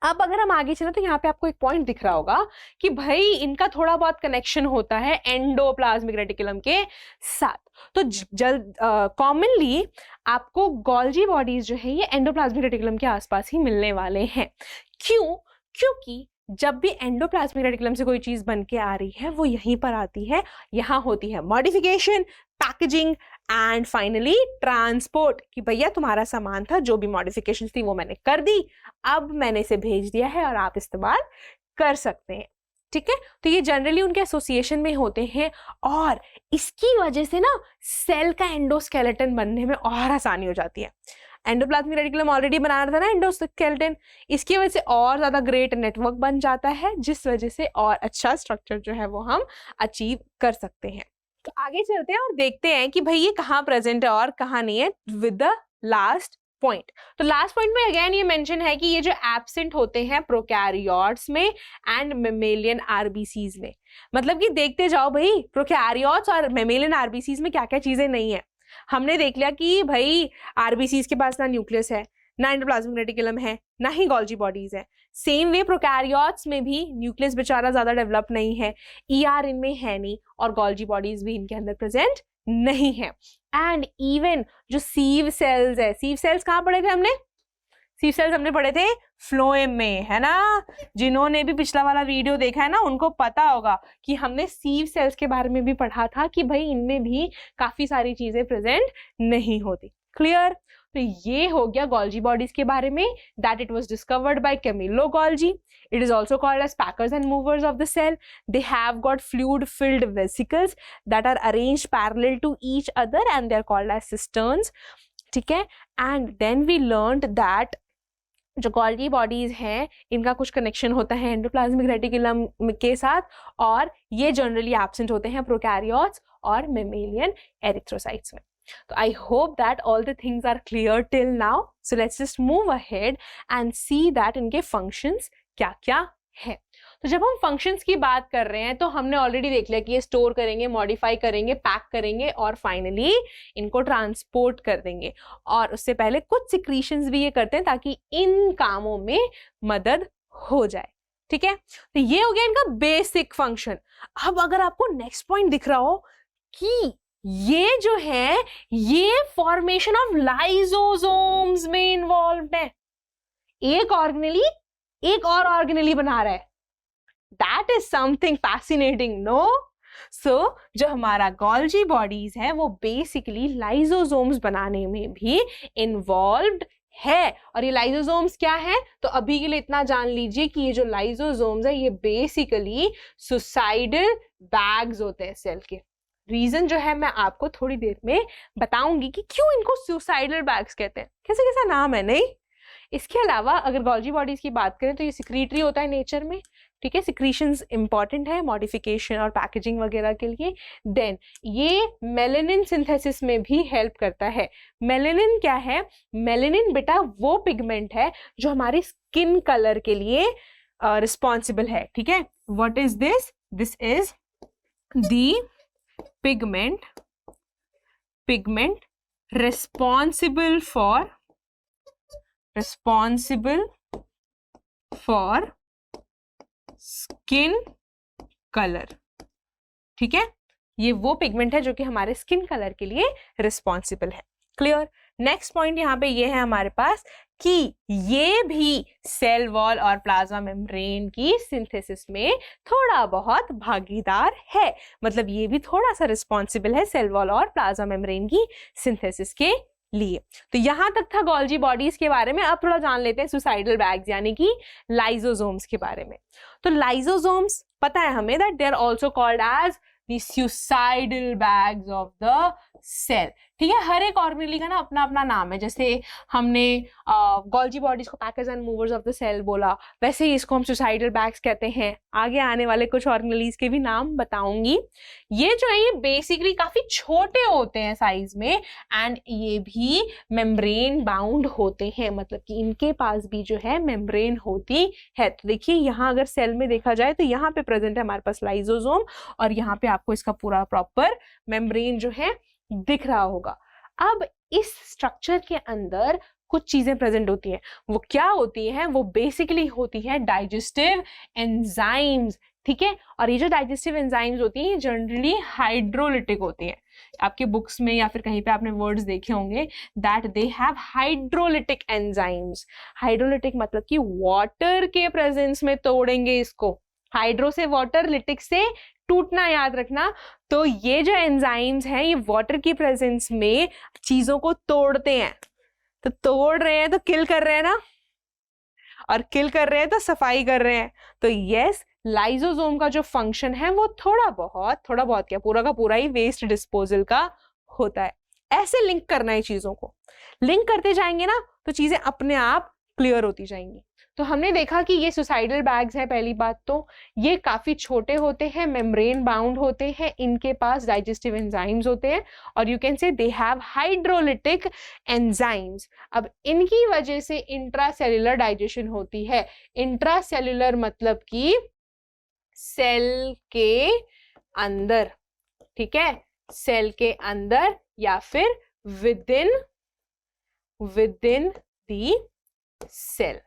A: अब अगर हम आगे चले तो यहाँ पे आपको एक पॉइंट दिख रहा होगा कि भाई इनका थोड़ा बहुत कनेक्शन होता है एंडोप्लाज्मिक रेटिकुलम के साथ। तो कॉमनली आपको गोल्जी बॉडीज जो है ये एंडोप्लाज्मिक रेटिकुलम के आसपास ही मिलने वाले हैं। क्यों? क्योंकि जब भी एंडोप्लाज्मिक रेटिकुलम से कोई चीज बन के आ रही है वो यहीं पर आती है, यहाँ होती है modification, packaging and finally transport, कि भैया तुम्हारा सामान था, जो भी मॉडिफिकेशन थी वो मैंने कर दी, अब मैंने इसे भेज दिया है और आप इस्तेमाल कर सकते हैं। ठीक है, तो ये जनरली उनके एसोसिएशन में होते हैं, और इसकी वजह से ना सेल का एंडोस्केलेटन बनने में और आसानी हो जाती है। एंडोप्लाज्मिक रेटिकुलम ऑलरेडी बना रहा था ना एंडोस्केलेटन, इसकी वजह से और ज्यादा ग्रेट नेटवर्क बन जाता है, जिस वजह से और अच्छा स्ट्रक्चर जो है वो हम अचीव कर सकते हैं। तो आगे चलते हैं और देखते हैं कि भाई ये कहाँ प्रेजेंट है और कहाँ नहीं है विद द लास्ट पॉइंट। तो लास्ट पॉइंट में अगेन ये मेंशन है कि ये जो एब्सेंट होते हैं प्रोकैरियोट्स में एंड मेमेलियन आरबीसीज में। मतलब कि देखते जाओ भाई, प्रोकैरियोट्स और मेमेलियन आरबीसीज में क्या क्या चीजें नहीं है। हमने देख लिया कि भाई आरबीसीज के पास ना न्यूक्लियस है, ना एंडोप्लाज्मिक रेटिकुलम है, ना ही गोल्जी बॉडीज है। सेम वे प्रोकैरियोट्स में भी न्यूक्लियस बेचारा ज्यादा डेवलप नहीं है, ईआर इनमें है नहीं, और गोल्जी बॉडीज भी इनके अंदर प्रेजेंट नहीं है। एंड इवन जो सीव सेल्स है, सीव सेल्स कहाँ पढ़े थे हमने? सीव सेल्स हमने पढ़े थे फ्लोएम में, है ना? जिन्होंने भी पिछला वाला वीडियो देखा है ना, उनको पता होगा कि हमने सीव सेल्स के बारे में भी पढ़ा था कि भाई इनमें भी काफी सारी चीजें प्रेजेंट नहीं होती। क्लियर? तो ये हो गया गोल्जी बॉडीज के बारे में, that it was discovered by Camillo Golgi. It is also called as packers and movers of the cell. They have got fluid-filled vesicles that are arranged parallel to each other and they are called as cisterns. ठीक है? And then we learned that जो Golgi bodies हैं इनका कुछ connection होता है endoplasmic reticulum के साथ, और ये जनरली एब्सेंट होते हैं प्रोकैरियोट्स और मेमेलियन एरिथ्रोसाइट्स में. So I hope that all the things are clear till now. So let's just move ahead and see that इनके functions क्या क्या है. तो जब हम functions की बात कर रहे हैं तो हमने ऑलरेडी देख लिया कि ये स्टोर करेंगे, मॉडिफाई करेंगे, पैक करेंगे और फाइनली इनको ट्रांसपोर्ट कर देंगे. और उससे पहले कुछ सिक्रीशंस भी ये करते हैं ताकि इन कामों में मदद हो जाए. ठीक है? तो ये हो गया इनका बेसिक फंक्शन. अब अगर आपको नेक्स्ट पॉइंट दिख रहा हो कि ये जो है ये फॉर्मेशन ऑफ लाइसोसोम्स में इन्वॉल्व है, एक ऑर्गेनेली एक और ऑर्गेनेली बना रहा है. That is something fascinating, no? So जो हमारा गोल्जी बॉडीज है वो बेसिकली लाइसोसोम्स बनाने में भी इन्वॉल्व्ड है. और ये लाइसोसोम्स क्या है? तो अभी के लिए इतना जान लीजिए कि ये जो लाइसोसोम्स है ये बेसिकली सुसाइडल बैग्स होते हैं सेल के. रीजन जो है मैं आपको थोड़ी देर में बताऊंगी कि क्यों इनको सुसाइडल बैग्स कहते हैं, कैसे कैसा नाम है. नहीं, इसके अलावा अगर गोल्जी बॉडीज की बात करें तो ये सिक्रीटरी होता है नेचर में. ठीक है, सिक्रीशंस इंपॉर्टेंट है मॉडिफिकेशन और पैकेजिंग वगैरह के लिए. देन ये मेलेनिन सिंथेसिस में भी हेल्प करता है. मेलेनिन क्या है? मेलेनिन बेटा वो पिगमेंट है जो हमारी स्किन कलर के लिए रिस्पॉन्सिबल है. ठीक है, what is this? This is the pigment responsible for skin color. ठीक है, ये वो पिगमेंट है जो कि हमारे स्किन कलर के लिए रिस्पॉन्सिबल है. क्लियर? नेक्स्ट पॉइंट यहाँ पे ये है हमारे पास कि ये भी सेल वॉल और प्लाज्मा मेम्ब्रेन की सिंथेसिस में थोड़ा बहुत भागीदार है. मतलब ये भी थोड़ा सा रिस्पॉन्सिबल है सेल वॉल और प्लाज्मा मेम्ब्रेन की सिंथेसिस के लिए. तो यहां तक था गोल्जी बॉडीज के बारे में. अब थोड़ा जान लेते हैं सुसाइडल बैग्स यानी कि लाइसोसोम्स के बारे में. तो लाइसोसोम्स पता है हमें that they are also called as the suicidal bags of the cell. ठीक है, हर एक ऑर्गेनेली का ना अपना अपना नाम है. जैसे हमने गोल्जी बॉडीज को packers and movers of the cell बोला, वैसे ही इसको हम सुसाइडल बैग्स कहते हैं. आगे आने वाले कुछ ऑर्गेनेलीज के भी नाम बताऊंगी. ये जो है ये बेसिकली काफी छोटे होते हैं साइज में एंड ये भी मेम्ब्रेन बाउंड होते हैं. मतलब कि इनके पास भी जो है मेम्ब्रेन होती है. तो देखिए यहाँ अगर सेल में देखा जाए तो यहाँ पे प्रेजेंट है हमारे पास लाइसोसोम और यहाँ पे आपको इसका पूरा प्रॉपर मेम्ब्रेन जो है दिख रहा होगा. अब इस स्ट्रक्चर के अंदर कुछ चीजें प्रेजेंट होती हैं. वो क्या होती हैं? वो बेसिकली होती है डाइजेस्टिव एंजाइम्स. ठीक है, और ये जो डाइजेस्टिव एंजाइम्स होती हैं जनरली हाइड्रोलिटिक होती हैं. आपके बुक्स में या फिर कहीं पे आपने वर्ड्स देखे होंगे that they have hydrolytic enzymes. Hydrolytic मतलब कि वाटर के प्रेजेंस में तोड़ेंगे इसको. हाइड्रो से वाटर, लिटिक से टूटना, याद रखना. तो ये जो एंजाइम्स हैं ये वाटर की प्रेजेंस में चीजों को तोड़ते हैं. तो तोड़ रहे हैं तो किल कर रहे हैं ना, और किल कर रहे हैं तो सफाई कर रहे हैं. तो यस, लाइसोसोम का जो फंक्शन है वो थोड़ा बहुत क्या पूरा का पूरा ही वेस्ट डिस्पोजल का होता है. ऐसे लिंक करना है चीजों को. लिंक करते जाएंगे ना तो चीजें अपने आप क्लियर होती जाएंगी. तो हमने देखा कि ये सुसाइडल बैग्स है. पहली बात तो ये काफी छोटे होते हैं, मेम्ब्रेन बाउंड होते हैं, इनके पास डाइजेस्टिव एंजाइम्स होते हैं और you can say they have hydrolytic enzymes. अब इनकी वजह से इंट्रासेल्युलर डाइजेशन होती है. इंट्रासेल्युलर मतलब कि सेल के अंदर. ठीक है, सेल के अंदर या फिर विदिन दी सेल.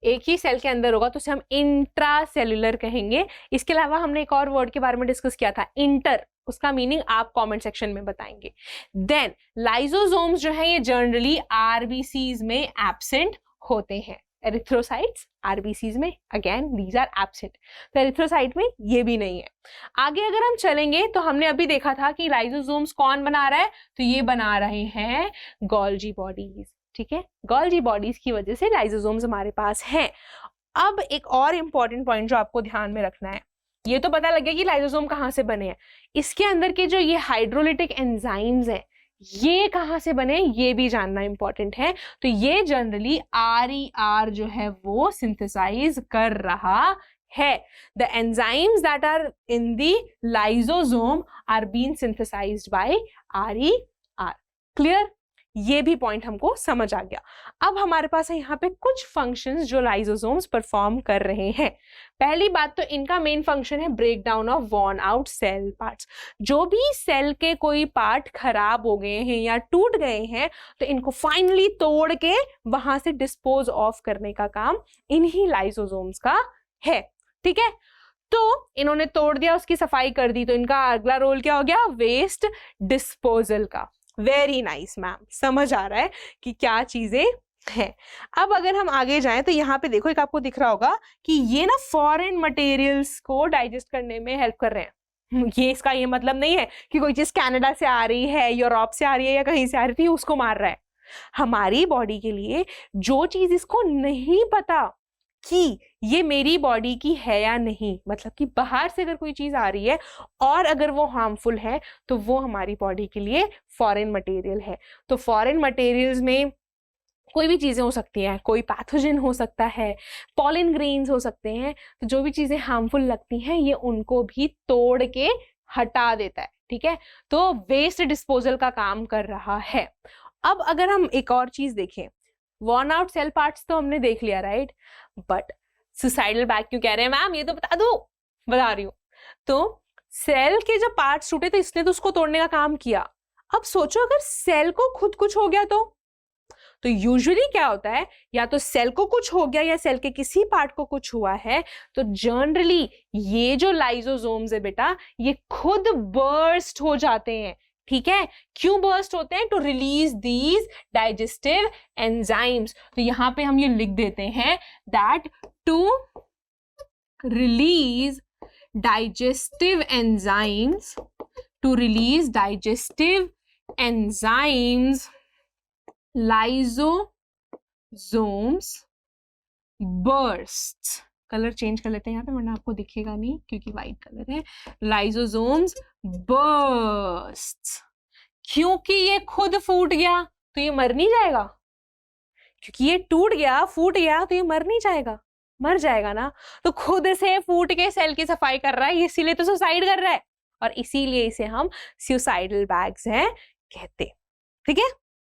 A: एक ही सेल के अंदर होगा तो उसे हम इंट्रासेल्युलर कहेंगे. इसके अलावा हमने एक और वर्ड के बारे में डिस्कस किया था, इंटर. उसका मीनिंग आप कमेंट सेक्शन में बताएंगे। देन लाइसोसोम्स जो है ये जनरली आरबीसीज में एब्सेंट होते हैं। एरिथ्रोसाइट्स आरबीसीज में अगेन दीज आर एब्सेंट, तो एरिथ्रोसाइट में ये भी नहीं है। आगे अगर हम चलेंगे तो हमने अभी देखा था कि लाइसोसोम्स कौन बना रहा है, तो ये बना रहे हैं गोल्जी बॉडीज। ठीक है, गोल्जी बॉडीज की वजह से लाइसोसोम्स हमारे पास हैं। अब एक और इंपॉर्टेंट पॉइंट जो आपको ध्यान में रखना है, ये तो पता लग गया कि लाइसोसोम कहाँ से बने हैं, इसके अंदर के जो ये हाइड्रोलिटिक एंजाइम्स हैं ये कहाँ से बने ये भी जानना इंपॉर्टेंट है। तो ये जनरली RER जो है वो सिंथेसाइज कर रहा है। The enzymes that are in the lysosome are being synthesized by RER। Clear, ये भी पॉइंट हमको समझ आ गया। अब हमारे पास है यहाँ पे कुछ फंक्शंस जो लाइसोसोम्स परफॉर्म कर रहे हैं। पहली बात तो इनका मेन फंक्शन है break down of worn out cell parts. जो भी सेल के कोई पार्ट खराब हो गए हैं या टूट गए हैं तो इनको फाइनली तोड़ के वहां से डिस्पोज ऑफ करने का काम इन्हीं लाइसोसोम्स का है। ठीक है, तो इन्होंने तोड़ दिया, उसकी सफाई कर दी, तो इनका अगला रोल क्या हो गया, वेस्ट डिस्पोजल का। वेरी नाइस मैम, समझ आ रहा है कि क्या चीजें हैं। अब अगर हम आगे जाएं तो यहाँ पे देखो एक आपको दिख रहा होगा कि ये ना फॉरेन मटेरियल्स को डाइजेस्ट करने में हेल्प कर रहे हैं। ये इसका ये मतलब नहीं है कि कोई चीज कनाडा से आ रही है, यूरोप से आ रही है या कहीं से आ रही थी उसको मार रहा है। हमारी बॉडी के लिए जो चीज इसको नहीं पता कि ये मेरी बॉडी की है या नहीं, मतलब कि बाहर से अगर कोई चीज आ रही है और अगर वो हार्मफुल है तो वो हमारी बॉडी के लिए फॉरेन मटेरियल है। तो फॉरेन मटेरियल्स में कोई भी चीजें हो सकती हैं, कोई पैथोजन हो सकता है, पॉलन ग्रेन्स हो सकते हैं। तो जो भी चीजें हार्मफुल लगती हैं ये उनको भी तोड़ के हटा देता है। ठीक है, तो वेस्ट डिस्पोजल का काम कर रहा है। अब अगर हम एक और चीज देखें, वॉर्न आउट सेल पार्ट्स तो हमने देख लिया राइट, बट सुसाइडल बैग क्यों कह रहे हैं मैम, ये तो बता दो, बता रही हूं। तो सेल के जब पार्ट्स टूटे तो इसने तो उसको तोड़ने का काम किया। अब सोचो अगर सेल को खुद कुछ हो गया तो यूजुअली क्या होता है, या तो सेल को कुछ हो गया या सेल के किसी पार्ट को कुछ हुआ है, तो जनरली ये जो लाइसोसोम्स है बेटा ये खुद बर्स्ट हो जाते हैं। ठीक है, क्यों बर्स्ट होते हैं, to release these digestive enzymes. तो यहां पे हम ये लिख देते हैं that to release digestive enzymes, to release digestive enzymes lysosomes burst. Colour change कर लेते हैं यहाँ पे वरना आपको दिखेगा नहीं क्योंकि व्हाइट कलर है। लाइसोसोम्स बर्स्ट, क्योंकि ये खुद फूट गया तो ये मर नहीं जाएगा, क्योंकि ये टूट गया फूट गया तो ये मर नहीं जाएगा, मर जाएगा ना। तो खुद से फूट के सेल की सफाई कर रहा है, इसीलिए तो सुसाइड कर रहा है और इसीलिए इसे हम सुसाइडल बैग्स हैं कहते। ठीक है,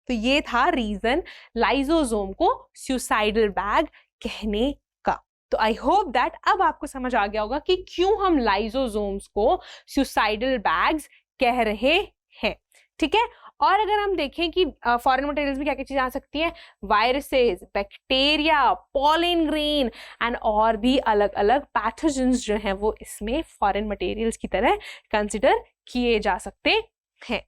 A: तो ये था रीजन लाइसोसोम को सुसाइडल बैग कहने का। तो आई होप दैट अब आपको समझ आ गया होगा कि क्यों हम लाइसोसोम्स को सुसाइडल बैग्स कह रहे हैं। ठीक है, और अगर हम देखें कि फॉरेन मटेरियल्स में क्या क्या चीजें आ सकती हैं, viruses, bacteria, pollen grain and और भी अलग अलग पैथोजेंस जो हैं वो इसमें फॉरेन मटेरियल्स की तरह कंसिडर किए जा सकते हैं।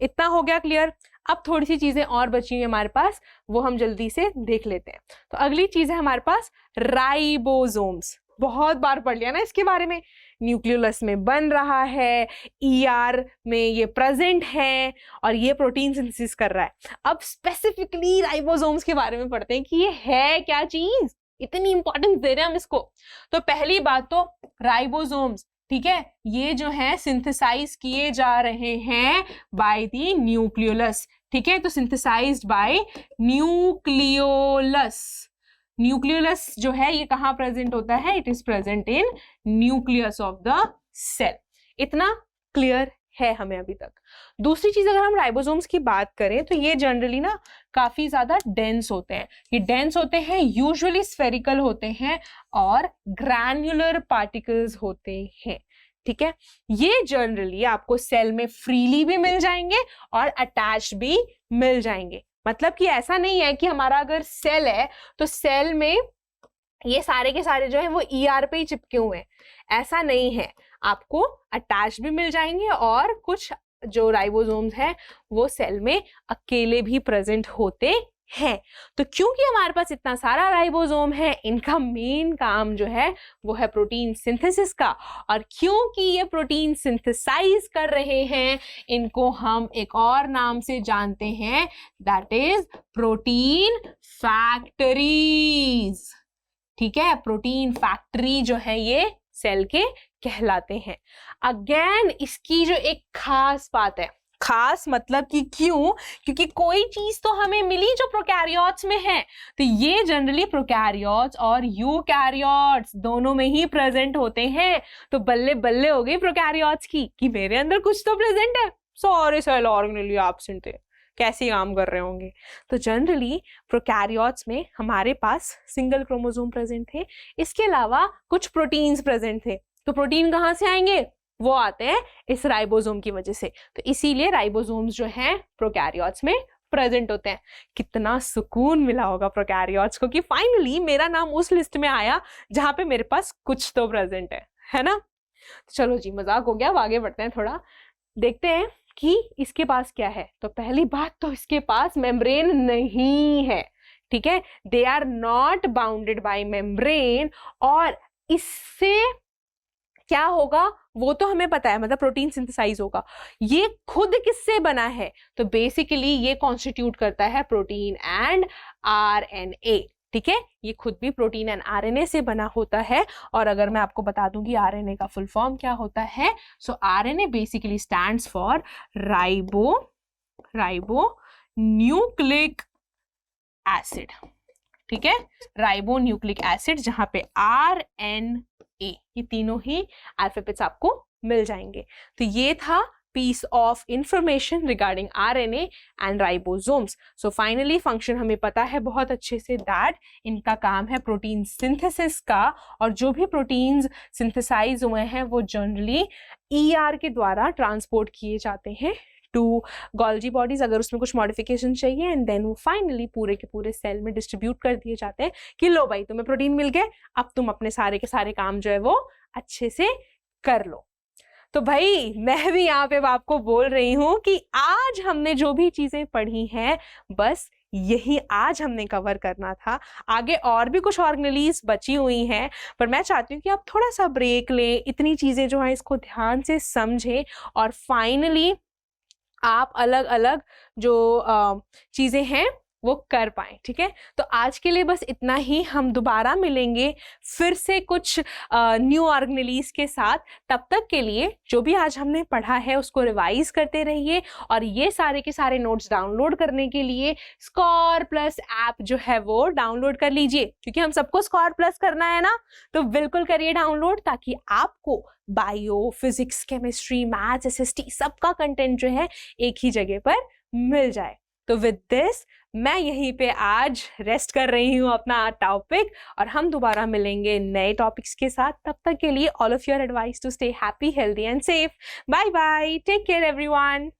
A: इतना हो गया क्लियर। अब थोड़ी सी चीजें और बची हुई हमारे पास, वो हम जल्दी से देख लेते हैं। तो अगली चीज है हमारे पास राइबोसोम्स। बहुत बार पढ़ लिया ना इसके बारे में, न्यूक्लियोलस में बन रहा है, ER में ये प्रेजेंट है और ये प्रोटीन सिंथेसिस कर रहा है। अब स्पेसिफिकली राइबोसोम्स के बारे में पढ़ते हैं कि ये है क्या चीज, इतनी इंपॉर्टेंस दे रहे हैं हम इसको। तो पहली बात तो राइबोसोम्स, ठीक है, ये जो है सिंथेसाइज किए जा रहे हैं बाय द न्यूक्लियोलस। ठीक है, तो सिंथेसाइज्ड बाय न्यूक्लियोलस। न्यूक्लियोलस जो है ये कहाँ प्रेजेंट होता है, it is present in nucleus of the cell. इतना क्लियर है हमें अभी तक। दूसरी चीज अगर हम राइबोसोम्स की बात करें तो ये जनरली ना काफी ज्यादा डेंस होते हैं। ये डेंस होते हैं, यूजुअली स्फेरिकल होते हैं और ग्रैन्युलर पार्टिकल्स होते हैं। ठीक है, ये जनरली आपको सेल में फ्रीली भी मिल जाएंगे और अटैच भी मिल जाएंगे। मतलब कि ऐसा नहीं है कि हमारा अगर सेल है तो सेल में ये सारे के सारे जो है वो ER पे ही चिपके हुए हैं, ऐसा नहीं है। आपको अटैच भी मिल जाएंगे और कुछ जो राइबोसोम्स हैं वो सेल में अकेले भी प्रेजेंट होते हैं। तो क्योंकि हमारे पास इतना सारा राइबोसोम है, इनका मेन काम जो है वो है प्रोटीन सिंथेसिस का, और क्योंकि ये प्रोटीन सिंथेसाइज कर रहे हैं, इनको हम एक और नाम से जानते हैं, दैट इज प्रोटीन फैक्टरीज। ठीक है, प्रोटीन फैक्ट्री जो है ये सेल के कहलाते हैं। अगेन इसकी जो एक खास बात है, खास मतलब कि क्यों, क्योंकि कोई चीज तो हमें मिली जो प्रोकैरियोट्स में है, तो ये जनरली प्रोकैरियोट्स और यूकैरियोट्स दोनों में ही प्रेजेंट होते हैं। तो बल्ले बल्ले हो गई प्रोकैरियोट्स की कि मेरे अंदर कुछ तो प्रेजेंट है, सारे सेल ऑर्गेनेली एब्सेंट थे, कैसे काम कर रहे होंगे। तो जनरली प्रोकैरियोट्स में हमारे पास सिंगल क्रोमोसोम प्रेजेंट थे, इसके अलावा कुछ प्रोटीन्स प्रेजेंट थे। तो प्रोटीन कहाँ से आएंगे, वो आते हैं इस राइबोसोम की वजह से। तो इसीलिए राइबोसोम्स जो हैं प्रोकैरियोट्स में प्रेजेंट होते हैं। कितना सुकून मिला होगा प्रोकैरियोट्स को कि फाइनली मेरा नाम उस लिस्ट में आया जहां पे मेरे पास कुछ तो प्रेजेंट है ना। तो चलो जी, मजाक हो गया, अब आगे बढ़ते हैं, थोड़ा देखते हैं कि इसके पास क्या है। तो पहली बात तो इसके पास मेम्ब्रेन नहीं है। ठीक है, they are not bounded by membrane. और इससे क्या होगा वो तो हमें पता है, मतलब प्रोटीन सिंथेसाइज होगा। ये खुद किससे बना है, तो बेसिकली ये कॉन्स्टिट्यूट करता है प्रोटीन एंड आरएनए। ठीक है, ये खुद भी प्रोटीन एंड आरएनए से बना होता है। और अगर मैं आपको बता दूं कि आरएनए का फुल फॉर्म क्या होता है, सो RNA basically stands for ribo nucleic acid. ठीक है, राइबो न्यूक्लिक एसिड, जहां पे आरएनए, ये तीनों ही अल्फाबेट्स आपको मिल जाएंगे। तो ये था piece of information regarding RNA and ribosomes. So finally function हमें पता है बहुत अच्छे से that इनका काम है प्रोटीन सिंथेसिस का, और जो भी प्रोटीन्स सिंथेसाइज हुए हैं वो जनरली ER के द्वारा ट्रांसपोर्ट किए जाते हैं टू गोल्जी बॉडीज, अगर उसमें कुछ मॉडिफिकेशन चाहिए, एंड देन वो फाइनली पूरे के पूरे सेल में डिस्ट्रीब्यूट कर दिए जाते हैं कि लो भाई तुम्हें प्रोटीन मिल गए, अब तुम अपने सारे के सारे काम जो है वो अच्छे से कर लो। तो भाई मैं भी यहाँ पे आपको बोल रही हूँ कि आज हमने जो भी चीजें पढ़ी हैं बस यही आज हमने कवर करना था। आगे और भी कुछ ऑर्गेनेलीज बची हुई हैं, पर मैं चाहती हूँ कि आप थोड़ा सा ब्रेक लें, इतनी चीजें जो हैं इसको ध्यान से समझें, और फाइनली आप अलग अलग जो चीजें हैं वो कर पाएं। ठीक है, तो आज के लिए बस इतना ही। हम दोबारा मिलेंगे फिर से कुछ न्यू ऑर्गेनेलीज के साथ। तब तक के लिए जो भी आज हमने पढ़ा है उसको रिवाइज करते रहिए, और ये सारे के सारे नोट्स डाउनलोड करने के लिए स्कोर प्लस ऐप जो है वो डाउनलोड कर लीजिए, क्योंकि हम सबको स्कोर प्लस करना है ना, तो बिल्कुल करिए डाउनलोड, ताकि आपको bio, physics, chemistry, maths, SST सबका कंटेंट जो है एक ही जगह पर मिल जाए। तो विद दिस मैं यहीं पे आज रेस्ट कर रही हूँ अपना टॉपिक, और हम दोबारा मिलेंगे नए टॉपिक्स के साथ। तब तक के लिए all of your advice to stay happy, healthy and safe. Bye bye, take care everyone.